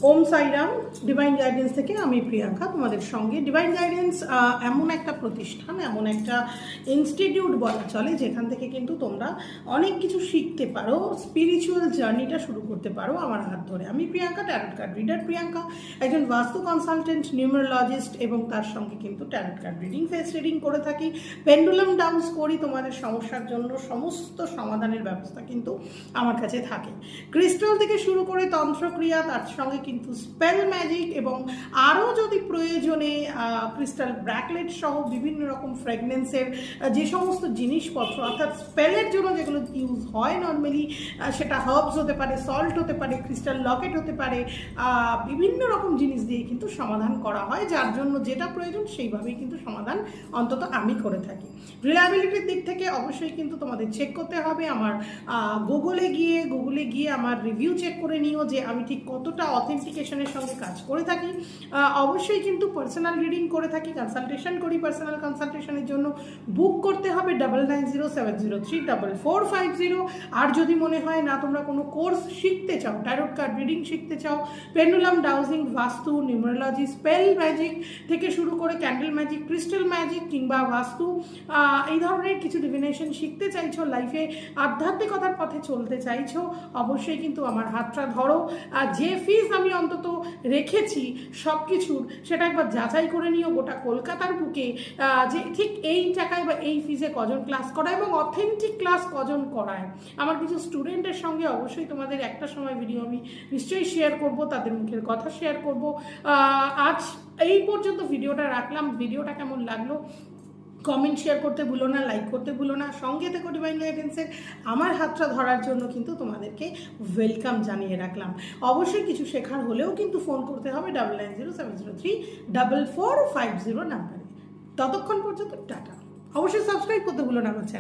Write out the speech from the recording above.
ওম Sairam, divine guidance থেকে আমি প্রিয়াঙ্কা তোমাদের সঙ্গে। ডিভাইন গাইডেন্স এমন একটা প্রতিষ্ঠান, এমন একটা ইনস্টিটিউট বলা চলে, যেখান থেকে কিন্তু তোমরা অনেক কিছু শিখতে পারো, স্পিরিচুয়াল জার্নিটা শুরু করতে পারো আমার হাত ধরে। আমি Priyanka, tarot card reader Priyanka, একজন বাস্তু কনসালটেন্ট, নিউমেরোলজিস্ট, এবং তার সঙ্গে কিন্তু tarot card reading, face reading করে থাকি, পেন্ডুলাম ডাউন্স করি। তোমাদের সমস্যার জন্য সমস্ত সমাধানের ব্যবস্থা কিন্তু আমার কাছে থাকে। ক্রিস্টাল থেকে শুরু করে তন্ত্রক্রিয়া, তার সঙ্গে কিন্তু স্পেল ম্যাজিক, এবং আরও যদি প্রয়োজনে ক্রিস্টাল ব্র্যাকলেট সহ বিভিন্ন রকম ফ্র্যাগনেন্সের যে সমস্ত জিনিসপত্র, অর্থাৎ স্পেলের জন্য যেগুলো ইউজ হয় নর্মালি, সেটা হার্বস হতে পারে, সল্ট হতে পারে, ক্রিস্টাল লকেট হতে পারে, বিভিন্ন রকম জিনিস দিয়ে কিন্তু সমাধান করা হয়। যার জন্য যেটা প্রয়োজন সেইভাবেই কিন্তু সমাধান অন্তত আমি করে থাকি। রিলায়েবিলিটির দিক থেকে অবশ্যই কিন্তু তোমাদের চেক করতে হবে। আমার গুগলে গিয়ে আমার রিভিউ চেক করে নিও যে আমি ঠিক কতটা অথেন্টিকেশনের সঙ্গে কাজ করে থাকি। অবশ্যই কিন্তু পার্সোনাল রিডিং করে থাকি, কনসালটেশন করি। পার্সোনাল কনসালটেশনের জন্য বুক করতে হবে 9907034450। আর যদি মনে হয় না তোমরা কোনো কোর্স শিখতে চাও, ট্যারট কার্ড রিডিং শিখতে চাও, পেন্ডুলাম ডাউজিং, বাস্তু, নিউমেরোলজি, স্পেল ম্যাজিক থেকে শুরু করে ক্যান্ডেল ম্যাজিক, ক্রিস্টাল ম্যাজিক কিংবা বাস্তু, এই ধরনের কিছু ডিভিনেশন শিখতে চাইছো, লাইফে আধ্যাত্মিকতার পথে চলতে চাইছো, অবশ্যই কিন্তু আমার হাতটা ধরো। আর যে ফিস আমি অন্তত রেখেছি সব কিছুর, সেটা একবার যাচাই করে নিও গোটা কলকাতার বুকে, যে ঠিক এই টাকায় বা এই ফিসে কজন ক্লাস করায় এবং অথেন্টিক ক্লাস কজন করায়। আমার কিছু স্টুডেন্টের সঙ্গে অবশ্যই তোমাদের একটা সময় ভিডিও আমি নিশ্চয়ই শেয়ার করব, তাদের মুখের কথা শেয়ার করব। আজ এই পর্যন্ত ভিডিওটা রাখলাম। ভিডিওটা কেমন লাগলো কমেন্ট শেয়ার করতে ভুলো না, লাইক করতে ভুলো না। সঙ্গে থেকো ডিভাইন গাইডেন্সের। আমার হাতটা ধরার জন্য কিন্তু তোমাদেরকে ওয়েলকাম জানিয়ে রাখলাম। অবশ্যই কিছু শেখার হলেও কিন্তু ফোন করতে হবে 9907034450 নাম্বারে। ততক্ষণ পর্যন্ত টাটা। অবশ্যই সাবস্ক্রাইব করতে ভুলো না আমার চ্যানেল।